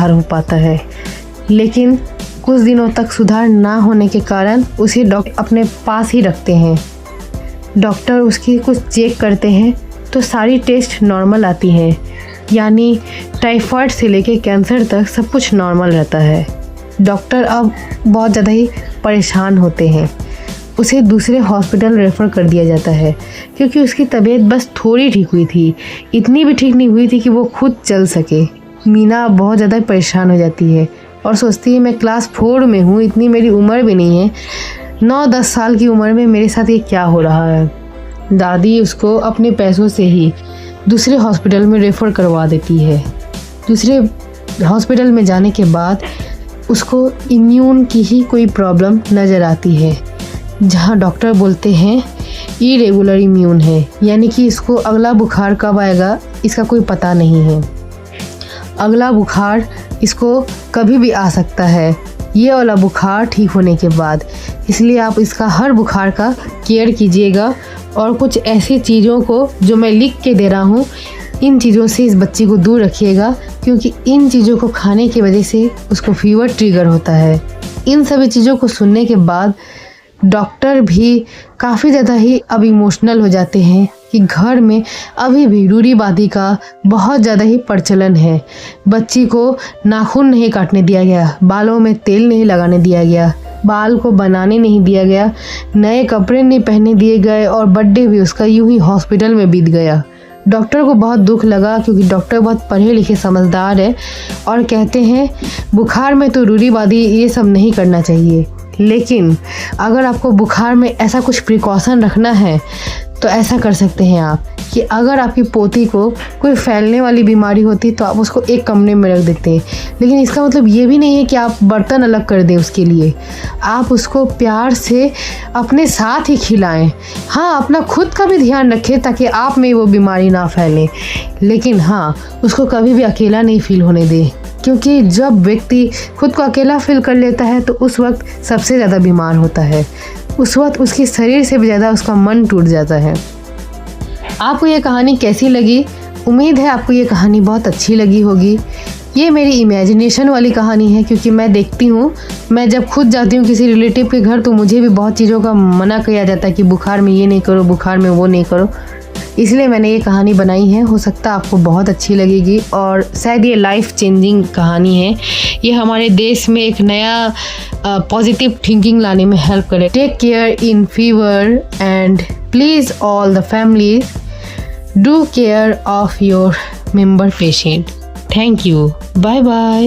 सुधार हो पाता है, लेकिन कुछ दिनों तक सुधार ना होने के कारण उसे डॉक्टर अपने पास ही रखते हैं। डॉक्टर उसकी कुछ चेक करते हैं तो सारी टेस्ट नॉर्मल आती हैं, यानी टाइफाइड से लेके कैंसर तक सब कुछ नॉर्मल रहता है। डॉक्टर अब बहुत ज़्यादा ही परेशान होते हैं। उसे दूसरे हॉस्पिटल रेफ़र कर दिया जाता है क्योंकि उसकी तबीयत बस थोड़ी ठीक हुई थी, इतनी भी ठीक नहीं हुई थी कि वो खुद चल सके। मीना बहुत ज़्यादा परेशान हो जाती है और सोचती है मैं क्लास 4 में हूँ, इतनी मेरी उम्र भी नहीं है, 9-10 साल की उम्र में मेरे साथ ये क्या हो रहा है। दादी उसको अपने पैसों से ही दूसरे हॉस्पिटल में रेफ़र करवा देती है। दूसरे हॉस्पिटल में जाने के बाद उसको इम्यून की ही कोई प्रॉब्लम नज़र आती है, जहाँ डॉक्टर बोलते हैं इरेगुलर इम्यून है, यानी कि इसको अगला बुखार कब आएगा इसका कोई पता नहीं है। अगला बुखार इसको कभी भी आ सकता है, ये वाला बुखार ठीक होने के बाद। इसलिए आप इसका हर बुखार का केयर कीजिएगा और कुछ ऐसी चीज़ों को जो मैं लिख के दे रहा हूँ, इन चीज़ों से इस बच्ची को दूर रखिएगा, क्योंकि इन चीज़ों को खाने की वजह से उसको फीवर ट्रिगर होता है। इन सभी चीज़ों को सुनने के बाद डॉक्टर भी काफ़ी ज़्यादा ही अब इमोशनल हो जाते हैं कि घर में अभी भी रूढ़िवादी का बहुत ज़्यादा ही प्रचलन है। बच्ची को नाखून नहीं काटने दिया गया, बालों में तेल नहीं लगाने दिया गया, बाल को बनाने नहीं दिया गया, नए कपड़े नहीं पहने दिए गए और बर्थडे भी उसका यूं ही हॉस्पिटल में बीत गया। डॉक्टर को बहुत दुख लगा क्योंकि डॉक्टर बहुत पढ़े लिखे समझदार है और कहते हैं बुखार में तो रूढ़िवादी ये सब नहीं करना चाहिए, लेकिन अगर आपको बुखार में ऐसा कुछ प्रिकॉशन रखना है तो ऐसा कर सकते हैं आप कि अगर आपकी पोती को कोई फैलने वाली बीमारी होती तो आप उसको एक कमरे में रख देते हैं, लेकिन इसका मतलब ये भी नहीं है कि आप बर्तन अलग कर दें उसके लिए। आप उसको प्यार से अपने साथ ही खिलाएं। हाँ, अपना खुद का भी ध्यान रखें ताकि आप में वो बीमारी ना फैले, लेकिन हाँ, उसको कभी भी अकेला नहीं फील होने दें, क्योंकि जब व्यक्ति खुद को अकेला फील कर लेता है तो उस वक्त सबसे ज़्यादा बीमार होता है। उस वक्त उसके शरीर से भी ज़्यादा उसका मन टूट जाता है। आपको ये कहानी कैसी लगी? उम्मीद है आपको ये कहानी बहुत अच्छी लगी होगी। ये मेरी इमेजिनेशन वाली कहानी है, क्योंकि मैं देखती हूँ, मैं जब खुद जाती हूँ किसी रिलेटिव के घर तो मुझे भी बहुत चीज़ों का मना किया जाता है कि बुखार में ये नहीं करो, बुखार में वो नहीं करो, इसलिए मैंने ये कहानी बनाई है। हो सकता है आपको बहुत अच्छी लगेगी और शायद ये लाइफ चेंजिंग कहानी है। ये हमारे देश में एक नया पॉजिटिव थिंकिंग लाने में हेल्प करे। Take care in fever and please all the family do care of your member patient. Thank you, bye bye.